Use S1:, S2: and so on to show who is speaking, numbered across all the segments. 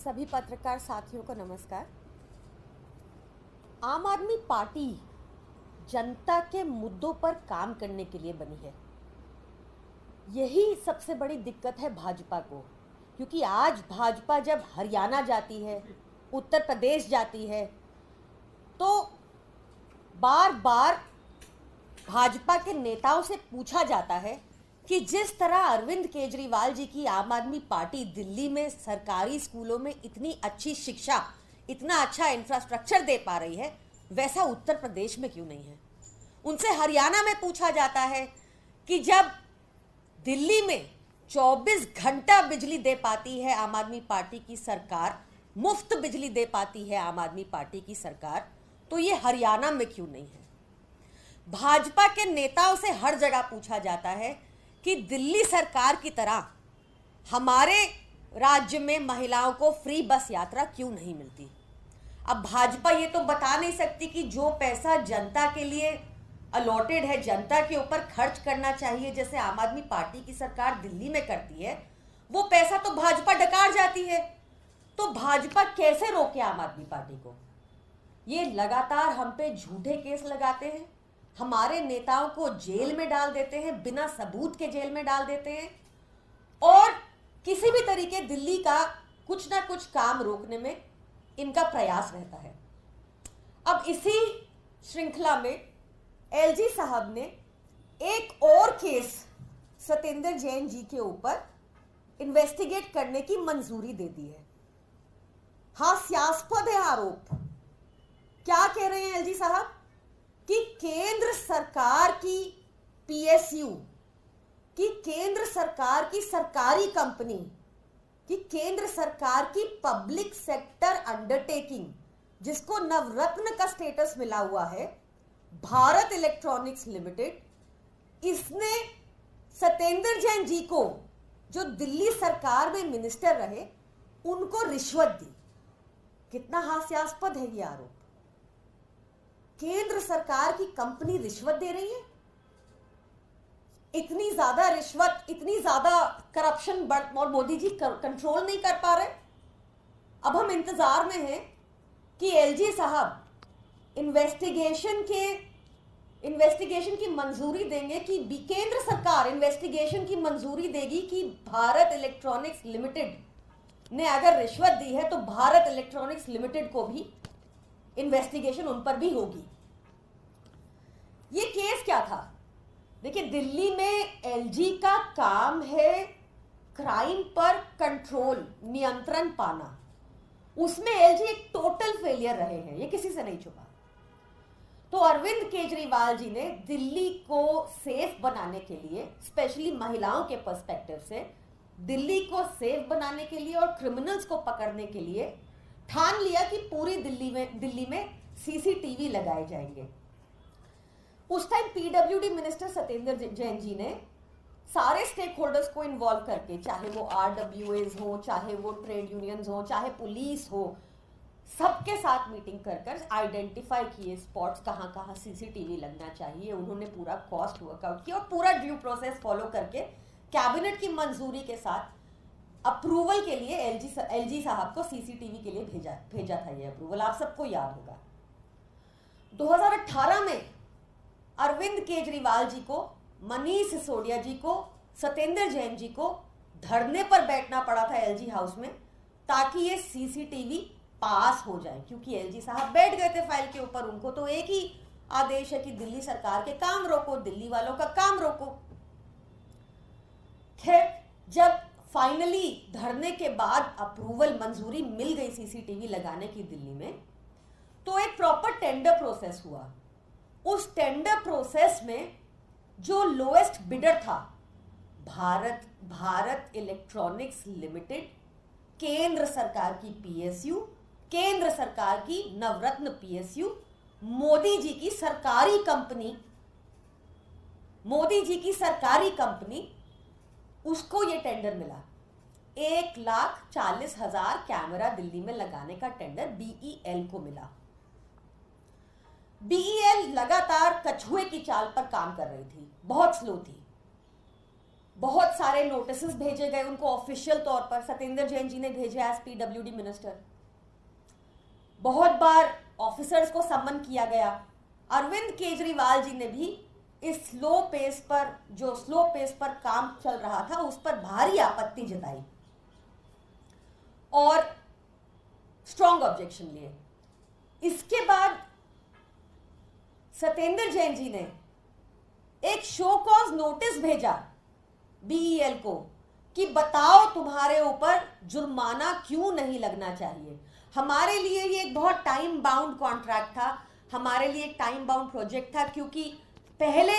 S1: सभी पत्रकार साथियों को नमस्कार। आम आदमी पार्टी जनता के मुद्दों पर काम करने के लिए बनी है। यही सबसे बड़ी दिक्कत है भाजपा को, क्योंकि आज भाजपा जब हरियाणा जाती है, उत्तर प्रदेश जाती है, तो बार बार भाजपा के नेताओं से पूछा जाता है कि जिस तरह अरविंद केजरीवाल जी की आम आदमी पार्टी दिल्ली में सरकारी स्कूलों में इतनी अच्छी शिक्षा, इतना अच्छा इंफ्रास्ट्रक्चर दे पा रही है, वैसा उत्तर प्रदेश में क्यों नहीं है। उनसे हरियाणा में पूछा जाता है कि जब दिल्ली में 24 घंटा बिजली दे पाती है आम आदमी पार्टी की सरकार, मुफ्त बिजली दे पाती है आम आदमी पार्टी की सरकार, तो ये हरियाणा में क्यों नहीं है। भाजपा के नेताओं से हर जगह पूछा जाता है कि दिल्ली सरकार की तरह हमारे राज्य में महिलाओं को फ्री बस यात्रा क्यों नहीं मिलती। अब भाजपा ये तो बता नहीं सकती कि जो पैसा जनता के लिए अलॉटेड है, जनता के ऊपर खर्च करना चाहिए, जैसे आम आदमी पार्टी की सरकार दिल्ली में करती है, वो पैसा तो भाजपा डकार जाती है। तो भाजपा कैसे रोके आम आदमी पार्टी को। ये लगातार हम पे झूठे केस लगाते हैं, हमारे नेताओं को जेल में डाल देते हैं, बिना सबूत के जेल में डाल देते हैं, और किसी भी तरीके दिल्ली का कुछ ना कुछ काम रोकने में इनका प्रयास रहता है। अब इसी श्रृंखला में एलजी साहब ने एक और केस सत्येंद्र जैन जी के ऊपर इन्वेस्टिगेट करने की मंजूरी दे दी है। हास्यास्पद है आरोप। क्या कह रहे हैं एलजी साहब कि केंद्र सरकार की पीएसयू, कि केंद्र सरकार की सरकारी कंपनी, कि केंद्र सरकार की पब्लिक सेक्टर अंडरटेकिंग, जिसको नवरत्न का स्टेटस मिला हुआ है, भारत इलेक्ट्रॉनिक्स लिमिटेड, इसने सत्येंद्र जैन जी को, जो दिल्ली सरकार में मिनिस्टर रहे, उनको रिश्वत दी। कितना हास्यास्पद है ये आरोप। केंद्र सरकार की कंपनी रिश्वत दे रही है। इतनी ज्यादा रिश्वत, इतनी ज्यादा करप्शन, और मोदी जी कंट्रोल नहीं कर पा रहे। अब हम इंतजार में हैं कि एलजी साहब इन्वेस्टिगेशन की मंजूरी देंगे, कि केंद्र सरकार इन्वेस्टिगेशन की मंजूरी देगी कि भारत इलेक्ट्रॉनिक्स लिमिटेड ने अगर रिश्वत दी है तो भारत इलेक्ट्रॉनिक्स लिमिटेड को भी इन्वेस्टिगेशन उन पर भी होगी। ये केस क्या था? देखिए, दिल्ली में एलजी का काम है क्राइम पर कंट्रोल, नियंत्रण पाना। उसमें एलजी एक टोटल फेलियर रहे हैं, ये किसी से नहीं छुपा। तो अरविंद केजरीवाल जी ने दिल्ली को सेफ बनाने के लिए, स्पेशली महिलाओं के पर्सपेक्टिव से, दिल्ली को सेफ बनाने के लिए और क्रिमिनल्स को पकड़ने के लिए ठान लिया कि पूरी दिल्ली में सीसीटीवी लगाए जाएंगे। उस time PWD minister Satyendra Jain ji ने सारे स्टेक होल्डर्स को इन्वॉल्व करके, चाहे वो आरडब्ल्यूएज हो, चाहे वो ट्रेड यूनियंस हो, चाहे पुलिस हो, सबके साथ मीटिंग कर आइडेंटिफाई किए स्पॉट्स, कहाँ कहाँ सीसीटीवी लगना चाहिए। उन्होंने पूरा कॉस्ट वर्कआउट किया और पूरा ड्यू प्रोसेस फॉलो करके कैबिनेट की मंजूरी के साथ अप्रूवल के लिए एलजी साहब को सीसीटीवी के लिए भेजा था। ये अप्रूवल आप सबको याद होगा। 2018 में अरविंद केजरीवाल जी को, मनीष सिसोदिया जी को, सत्येंद्र जैन जी को धरने पर बैठना पड़ा था एलजी हाउस में, ताकि ये सीसीटीवी पास हो जाए, क्योंकि एलजी साहब बैठ गए थे फाइल के ऊपर। उनको तो एक ही आदेश है कि दिल्ली सरकार के काम रोको, दिल्ली वालों का काम रोको। खैर, जब फाइनली धरने के बाद अप्रूवल, मंजूरी मिल गई सीसीटीवी लगाने की दिल्ली में, तो एक प्रॉपर टेंडर प्रोसेस हुआ। उस टेंडर प्रोसेस में जो लोएस्ट बिडर था, भारत इलेक्ट्रॉनिक्स लिमिटेड, केंद्र सरकार की पीएसयू, केंद्र सरकार की नवरत्न पीएसयू, मोदी जी की सरकारी कंपनी, उसको ये टेंडर मिला। 1,40,000 कैमरा दिल्ली में लगाने का टेंडर बीईएल को मिला। बीईएल लगातार कछुए की चाल पर काम कर रही थी, बहुत स्लो थी। बहुत सारे नोटिसेस भेजे गए उनको ऑफिशियल तौर पर। सत्येंद्र जैन जी ने भेजे एज पीडब्ल्यूडी मिनिस्टर। बहुत बार ऑफिसर्स को सम्मन किया गया। अरविंद केजरीवाल जी ने भी इस स्लो पेस पर काम चल रहा था उस पर भारी आपत्ति जताई और स्ट्रॉन्ग ऑब्जेक्शन लिए। इसके बाद सत्येंद्र जैन जी ने एक शो कॉज नोटिस भेजा बीईएल को कि बताओ तुम्हारे ऊपर जुर्माना क्यों नहीं लगना चाहिए। हमारे लिए ये एक बहुत टाइम बाउंड कॉन्ट्रैक्ट था, हमारे लिए एक टाइम बाउंड प्रोजेक्ट था, क्योंकि पहले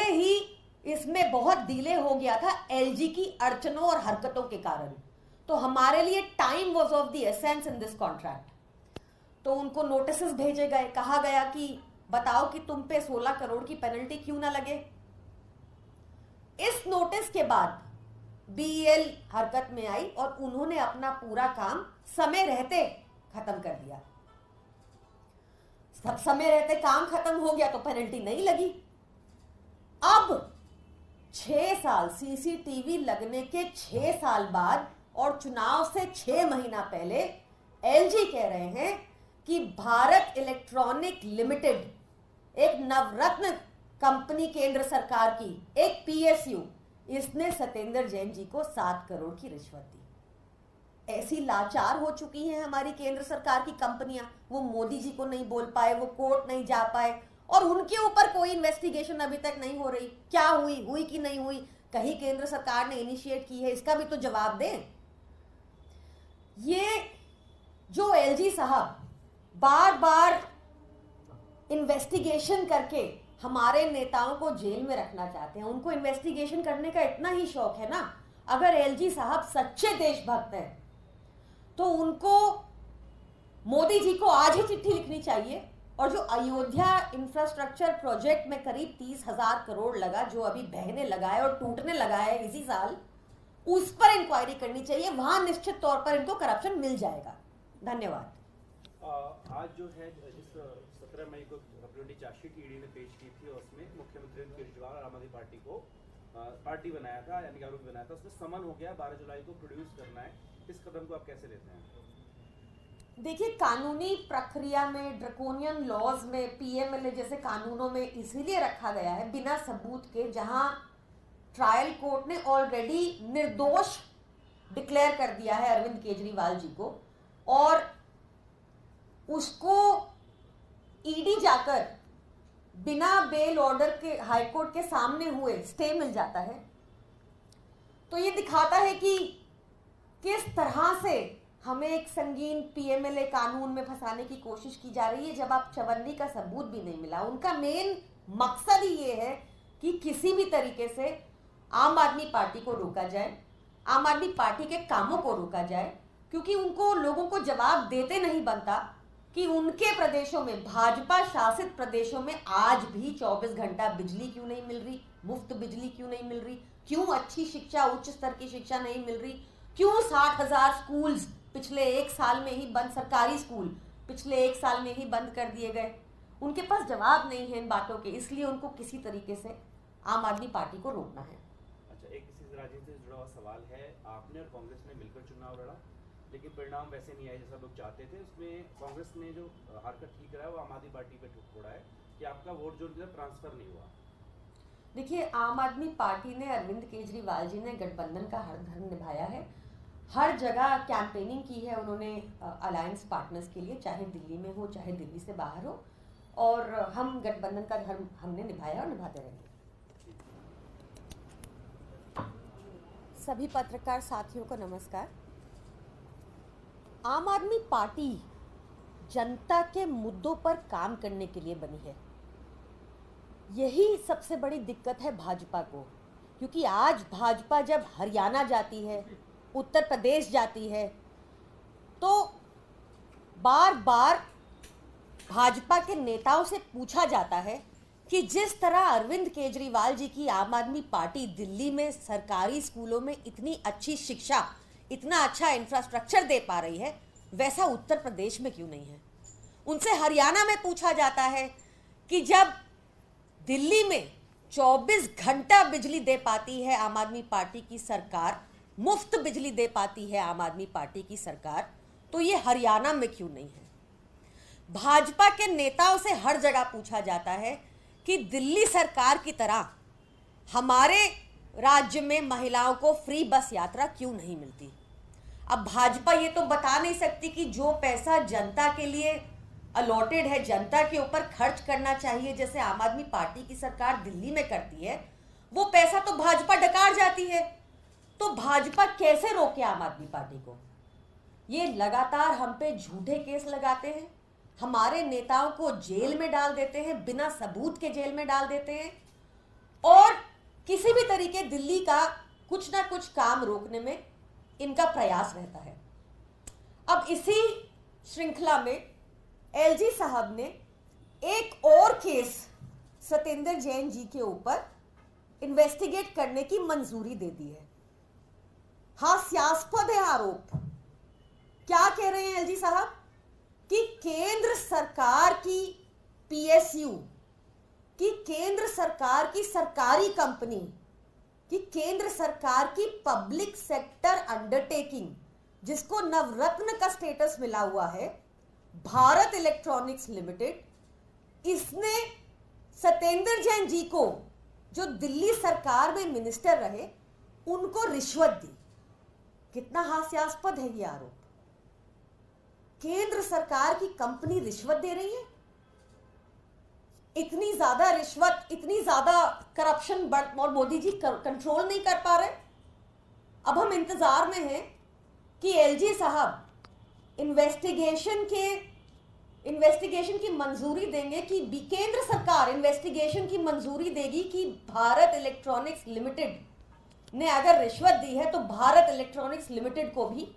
S1: ही इसमें बहुत डिले हो गया था एलजी की अड़चनों और हरकतों के कारण। तो हमारे लिए time was of the essence in this contract. तो उनको नोटिसेस भेजे गए, कहा गया कि बताओ कि तुम पे 16 करोड़ की पेनल्टी क्यों ना लगे। इस नोटिस के बाद बीईएल हरकत में आई और उन्होंने अपना पूरा काम समय रहते खत्म कर दिया। सब समय रहते काम खत्म हो गया तो पेनल्टी नहीं लगी। अब 6 साल सीसीटीवी लगने के 6 साल बाद और चुनाव से 6 महीना पहले एलजी कह रहे हैं कि भारत इलेक्ट्रॉनिक लिमिटेड एक नवरत्न कंपनी केंद्र सरकार की, एक पीएसयू, इसने सत्येंद्र जैन जी को 7 करोड़ की रिश्वत दी। ऐसी लाचार हो चुकी हैं हमारी केंद्र सरकार की कंपनियां, वो मोदी जी को नहीं बोल पाए, वो कोर्ट नहीं जा पाए और उनके ऊपर कोई इन्वेस्टिगेशन अभी तक नहीं हो रही। क्या हुई कि नहीं हुई, कहीं केंद्र सरकार ने इनिशिएट की है, इसका भी तो जवाब दें। ये जो एलजी साहब बार बार इन्वेस्टिगेशन करके हमारे नेताओं को जेल में रखना चाहते हैं, उनको इन्वेस्टिगेशन करने का इतना ही शौक है ना। अगर एलजी साहब सच्चे देशभक्त हैं तो उनको मोदी जी को आज ही चिट्ठी लिखनी चाहिए और जो अयोध्या इंफ्रास्ट्रक्चर प्रोजेक्ट में करीब 30,000 करोड़ लगा, जो अभी बहने लगा है और टूटने लगा है इसी साल, उस पर इंक्वायरी करनी चाहिए। वहां निश्चित तौर पर इनको करप्शन मिल जाएगा। धन्यवाद।
S2: आज जो है जिस 17 मई को अपनी चार्जशीट ईडी ने पेश की थी और उसमें मुख्यमंत्री केजरीवाल और आम आदमी पार्टी को पार्टी बनाया था, यानी आरोपी बनाया था, उसमें समन हो गया 12 जुलाई को प्रोड्यूस करना है। इस कदम को आप कैसे लेते हैं?
S1: देखिए, कानूनी प्रक्रिया में, ड्रकोनियन लॉज में, पीएमएलए जैसे कानूनों में इसीलिए रखा गया है बिना सबूत के, जहां ट्रायल कोर्ट ने ऑलरेडी निर्दोष डिक्लेयर कर दिया है अरविंद केजरीवाल जी को और उसको ईडी जाकर बिना बेल ऑर्डर के हाईकोर्ट के सामने हुए स्टे मिल जाता है। तो ये दिखाता है कि किस तरह से हमें एक संगीन पीएमएलए कानून में फंसाने की कोशिश की जा रही है जब आप चवन्नी का सबूत भी नहीं मिला। उनका मेन मकसद ही ये है कि किसी भी तरीके से आम आदमी पार्टी को रोका जाए, आम आदमी पार्टी के कामों को रोका जाए, क्योंकि उनको लोगों को जवाब देते नहीं बनता कि उनके प्रदेशों में, भाजपा शासित प्रदेशों में आज भी 24 घंटा बिजली क्यों नहीं मिल रही, मुफ्त बिजली क्यों नहीं मिल रही, क्यों अच्छी शिक्षा, उच्च स्तर की शिक्षा नहीं मिल रही, क्यों 60,000 स्कूल्स पिछले 1 साल में ही बंद, सरकारी स्कूल पिछले 1 साल में ही बंद कर दिए गए। उनके पास जवाब नहीं है इन बातों के, इसलिए उनको किसी तरीके से आम आदमी पार्टी को रोकना है।
S2: अच्छा, एक किसी राजनीति से जुड़ा हुआ सवाल है। आपने और कांग्रेस ने मिलकर चुनाव लड़ा, लेकिन परिणाम वैसे नहीं आए जैसा लोग चाहते थे। उसमें कांग्रेस ने जो हरकत ठीक कराया वो आम आदमी पार्टी पे ठुक फोड़ा है कि आपका वोट जो ट्रांसफर नहीं हुआ।
S1: देखिए, आम आदमी पार्टी ने, अरविंद केजरीवाल जी ने गठबंधन का हर धर्म निभाया है, हर जगह कैंपेनिंग की है उन्होंने अलायंस पार्टनर्स के लिए, चाहे दिल्ली में हो चाहे दिल्ली से बाहर हो, और हम गठबंधन का धर्म हमने निभाया और निभाते रहेंगे। सभी पत्रकार साथियों को नमस्कार। आम आदमी पार्टी जनता के मुद्दों पर काम करने के लिए बनी है। यही सबसे बड़ी दिक्कत है भाजपा को, क्योंकि आज भाजपा जब हरियाणा जाती है, उत्तर प्रदेश जाती है, तो बार बार भाजपा के नेताओं से पूछा जाता है कि जिस तरह अरविंद केजरीवाल जी की आम आदमी पार्टी दिल्ली में सरकारी स्कूलों में इतनी अच्छी शिक्षा, इतना अच्छा इंफ्रास्ट्रक्चर दे पा रही है, वैसा उत्तर प्रदेश में क्यों नहीं है। उनसे हरियाणा में पूछा जाता है कि जब दिल्ली में 24 घंटा बिजली दे पाती है आम आदमी पार्टी की सरकार, मुफ्त बिजली दे पाती है आम आदमी पार्टी की सरकार, तो ये हरियाणा में क्यों नहीं है? भाजपा के नेताओं से हर जगह पूछा जाता है कि दिल्ली सरकार की तरह हमारे राज्य में महिलाओं को फ्री बस यात्रा क्यों नहीं मिलती। अब भाजपा ये तो बता नहीं सकती कि जो पैसा जनता के लिए अलॉटेड है, जनता के ऊपर खर्च करना चाहिए, जैसे आम आदमी पार्टी की सरकार दिल्ली में करती है, वो पैसा तो भाजपा डकार जाती है। तो भाजपा कैसे रोके आम आदमी पार्टी को? ये लगातार हम पे झूठे केस लगाते हैं, हमारे नेताओं को जेल में डाल देते हैं, बिना सबूत के जेल में डाल देते हैं, और किसी भी तरीके दिल्ली का कुछ ना कुछ काम रोकने में इनका प्रयास रहता है। अब इसी श्रृंखला में एलजी साहब ने एक और केस सत्येंद्र जैन जी के ऊपर इन्वेस्टिगेट करने की मंजूरी दे दी है। हास्यास्पद है आरोप। क्या कह रहे हैं एलजी साहब कि केंद्र सरकार की पीएसयू, कि केंद्र सरकार की सरकारी कंपनी, कि केंद्र सरकार की पब्लिक सेक्टर अंडरटेकिंग, जिसको नवरत्न का स्टेटस मिला हुआ है, भारत इलेक्ट्रॉनिक्स लिमिटेड, इसने सत्येंद्र जैन जी को, जो दिल्ली सरकार में मिनिस्टर रहे, उनको रिश्वत दी। कितना हास्यास्पद है ये आरोप। केंद्र सरकार की कंपनी रिश्वत दे रही है। इतनी ज्यादा रिश्वत, इतनी ज्यादा करप्शन और मोदी जी कंट्रोल नहीं कर पा रहे। अब हम इंतजार में हैं कि एलजी साहब इन्वेस्टिगेशन की मंजूरी देंगे, कि केंद्र सरकार इन्वेस्टिगेशन की मंजूरी देगी कि भारत इलेक्ट्रॉनिक्स लिमिटेड ने अगर रिश्वत दी है तो भारत इलेक्ट्रॉनिक्स लिमिटेड को भी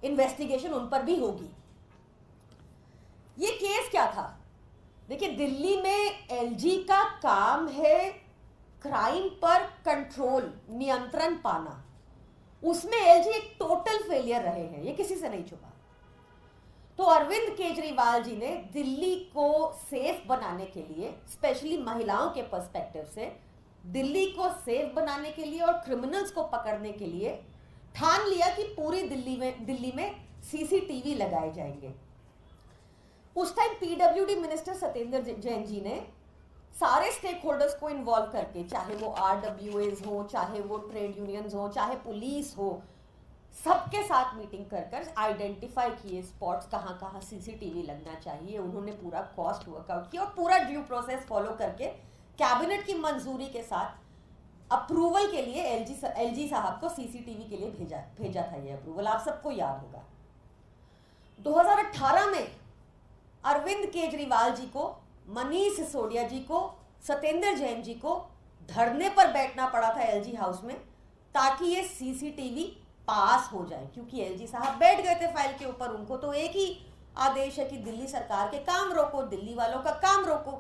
S1: इन्वेस्टिगेशन उन पर भी होगी। ये केस क्या था? देखिए, दिल्ली में एलजी का काम है क्राइम पर कंट्रोल, नियंत्रण पाना। उसमें एलजी एक टोटल फेलियर रहे हैं, ये किसी से नहीं छुपा। तो अरविंद केजरीवाल जी ने दिल्ली को सेफ बनाने के लिए, स्पेशली महिलाओं के पर्सपेक्टिव से, दिल्ली को सेफ बनाने के लिए और क्रिमिनल्स को पकड़ने के लिए ठान लिया कि पूरी दिल्ली में सीसीटीवी लगाए जाएंगे। उस time PWD minister Satyendra Jain ji ने सारे स्टेक होल्डर्स को इन्वॉल्व करके, चाहे वो आरडब्ल्यूएज हो, चाहे वो ट्रेड यूनियंस हो, चाहे पुलिस हो, सबके साथ मीटिंग कर आइडेंटिफाई किए स्पॉट्स, कहाँ कहाँ सीसीटीवी लगना चाहिए। उन्होंने पूरा कॉस्ट वर्कआउट किया और पूरा ड्यू प्रोसेस फॉलो करके कैबिनेट की मंजूरी के साथ अप्रूवल के लिए एलजी साहब को सीसीटीवी के लिए भेजा था। ये अप्रूवल आप सबको याद होगा। 2018 में अरविंद केजरीवाल जी को, मनीष सिसोदिया जी को, सत्येंद्र जैन जी को धरने पर बैठना पड़ा था एलजी हाउस में, ताकि ये सीसीटीवी पास हो जाए, क्योंकि एलजी साहब बैठ गए थे फाइल के ऊपर। उनको तो एक ही आदेश है कि दिल्ली सरकार के काम रोको, दिल्ली वालों का काम रोको।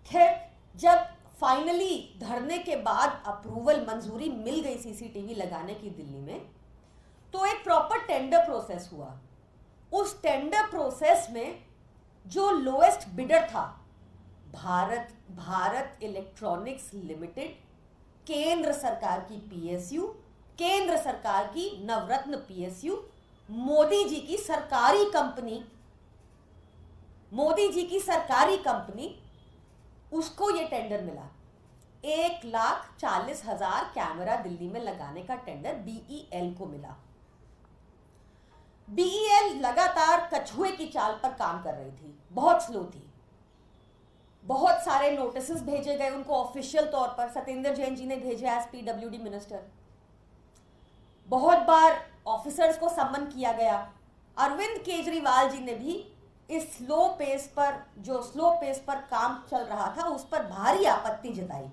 S1: खैर, जब फाइनली धरने के बाद अप्रूवल, मंजूरी मिल गई सीसीटीवी लगाने की दिल्ली में, तो एक प्रॉपर टेंडर प्रोसेस हुआ। उस टेंडर प्रोसेस में जो लोएस्ट बिडर था, भारत इलेक्ट्रॉनिक्स लिमिटेड, केंद्र सरकार की पीएसयू, केंद्र सरकार की नवरत्न पीएसयू, मोदी जी की सरकारी कंपनी, उसको ये टेंडर मिला। 1,40,000 कैमरा दिल्ली में लगाने का टेंडर बीईएल को मिला। बीईएल लगातार कछुए की चाल पर काम कर रही थी, बहुत स्लो थी। बहुत सारे नोटिसेस भेजे गए उनको ऑफिशियल तौर पर, सत्येंद्र जैन जी ने भेजे एज पीडब्ल्यूडी मिनिस्टर। बहुत बार ऑफिसर्स को सम्मन किया गया। अरविंद केजरीवाल जी ने भी इस स्लो पेस पर काम चल रहा था, उस पर भारी आपत्ति जताई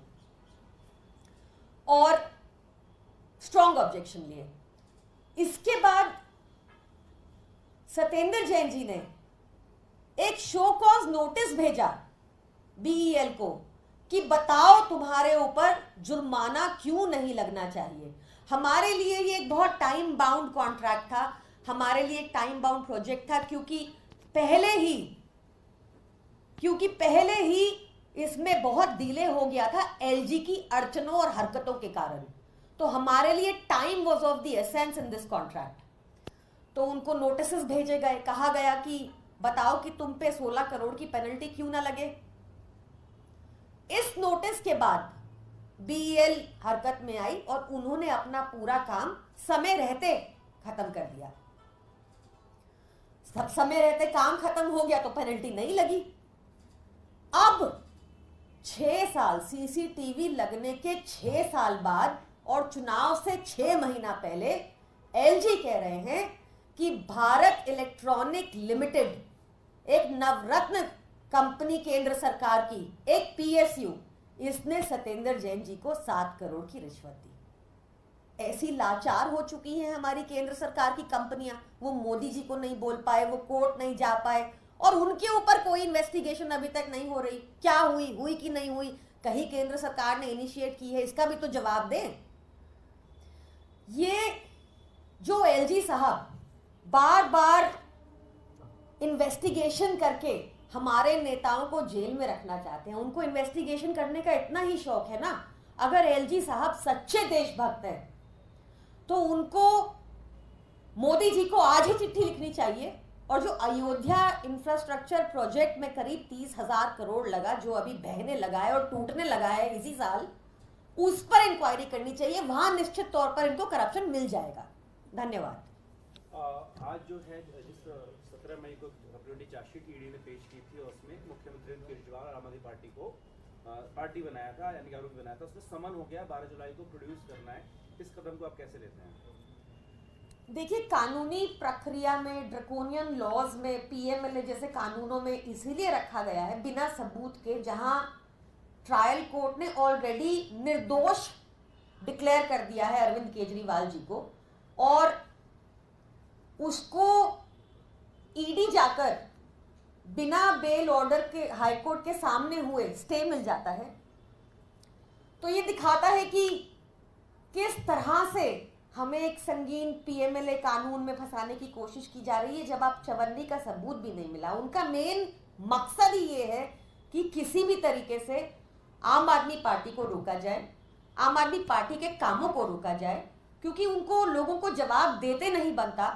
S1: और स्ट्रॉन्ग ऑब्जेक्शन लिए। इसके बाद सत्येंद्र जैन जी ने एक शो कॉज नोटिस भेजा बीईएल को कि बताओ तुम्हारे ऊपर जुर्माना क्यों नहीं लगना चाहिए। हमारे लिए ये एक बहुत टाइम बाउंड कॉन्ट्रैक्ट था, हमारे लिए एक टाइम बाउंड प्रोजेक्ट था, क्योंकि पहले ही इसमें बहुत डिले हो गया था एलजी की अड़चनों और हरकतों के कारण। तो हमारे लिए time was of the essence in this contract. तो उनको नोटिसेस भेजे गए, कहा गया कि बताओ कि तुम पे 16 करोड़ की पेनल्टी क्यों ना लगे। इस नोटिस के बाद बीईएल हरकत में आई और उन्होंने अपना पूरा काम समय रहते खत्म कर दिया। समय रहते काम खत्म हो गया तो पेनल्टी नहीं लगी। अब 6 साल, सीसीटीवी लगने के 6 साल बाद और चुनाव से 6 महीना पहले एलजी कह रहे हैं कि भारत इलेक्ट्रॉनिक लिमिटेड, एक नवरत्न कंपनी केंद्र सरकार की, एक पीएसयू, इसने सत्येंद्र जैन जी को 7 करोड़ की रिश्वत दी। ऐसी लाचार हो चुकी हैं हमारी केंद्र सरकार की कंपनियां, वो मोदी जी को नहीं बोल पाए, वो कोर्ट नहीं जा पाए और उनके ऊपर कोई इन्वेस्टिगेशन अभी तक नहीं हो रही। क्या हुई कि नहीं हुई, कहीं केंद्र सरकार ने इनिशिएट की है, इसका भी तो जवाब दें। ये जो एलजी साहब बार बार इन्वेस्टिगेशन करके हमारे नेताओं को जेल में रखना चाहते हैं, उनको इन्वेस्टिगेशन करने का इतना ही शौक है ना। अगर एलजी साहब सच्चे देशभक्त हैं तो उनको मोदी जी को आज ही चिट्ठी लिखनी चाहिए और जो अयोध्या इंफ्रास्ट्रक्चर प्रोजेक्ट में करीब 30,000 करोड़ लगा, जो अभी बहने लगा है और टूटने लगा है इसी साल, उस पर इंक्वायरी करनी चाहिए। वहां निश्चित तौर पर इनको करप्शन मिल जाएगा। धन्यवाद।
S2: आज जो है जिस 17 मई को सप्लीमेंट्री चार्जशीट ईडी ने पेश की थी और उसमें मुख्यमंत्री केजरीवाल और आम आदमी पार्टी को पार्टी बनाया था, यानी कि आरोपी बनाया था, उसमें समन हो गया 12 जुलाई को प्रोड्यूस करना है। इस कदम को आप कैसे लेते हैं?
S1: देखिए, कानूनी प्रक्रिया में, ड्रकोनियन लॉज में, पीएमएलए जैसे कानूनों में इसीलिए रखा गया है बिना सबूत के, जहां ट्रायल कोर्ट ने ऑलरेडी निर्दोष डिक्लेयर कर दिया है अरविंद केजरीवाल जी को, और उसको ईडी जाकर बिना बेल ऑर्डर के हाईकोर्ट के सामने हुए स्टे मिल जाता है। तो ये दिखाता है कि किस तरह से हमें एक संगीन पीएमएलए कानून में फंसाने की कोशिश की जा रही है, जब आप चवन्नी का सबूत भी नहीं मिला। उनका मेन मकसद ही ये है कि किसी भी तरीके से आम आदमी पार्टी को रोका जाए, आम आदमी पार्टी के कामों को रोका जाए, क्योंकि उनको लोगों को जवाब देते नहीं बनता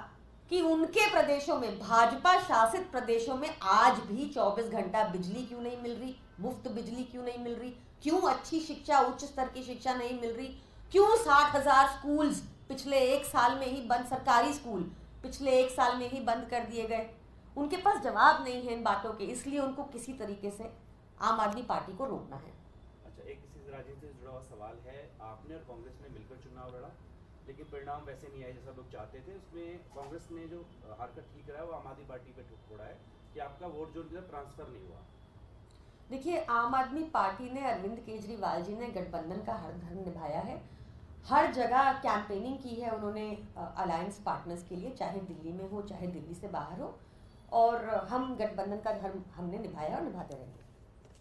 S1: कि उनके प्रदेशों में, भाजपा शासित प्रदेशों में आज भी 24 घंटा बिजली क्यों नहीं मिल रही, मुफ्त बिजली क्यों नहीं मिल रही, क्यों अच्छी शिक्षा, उच्च स्तर की शिक्षा नहीं मिल रही, क्यों 60,000 स्कूल्स पिछले 1 साल में ही बंद, सरकारी स्कूल पिछले 1 साल में ही बंद कर दिए गए। उनके पास जवाब नहीं है इन बातों के, इसलिए उनको किसी तरीके से आम आदमी पार्टी को रोकना है।
S2: अच्छा, एक किसी राजनीति से जुड़ा हुआ सवाल है। आपने और कांग्रेस ने मिलकर चुनाव लड़ा, लेकिन परिणाम वैसे नहीं आए जैसा लोग चाहते थे। उसमें कांग्रेस ने जो हरकत ठीक करा है वो आम आदमी पार्टी पे ठोड़ा है कि आपका वोट जो ट्रांसफर नहीं हुआ।
S1: देखिए, आम आदमी पार्टी ने, अरविंद केजरीवाल जी ने गठबंधन का हर धर्म निभाया है, हर जगह कैंपेनिंग की है उन्होंने अलायंस पार्टनर्स के लिए, चाहे दिल्ली में हो चाहे दिल्ली से बाहर हो, और हम गठबंधन का धर्म हमने निभाया और निभाते रहेंगे।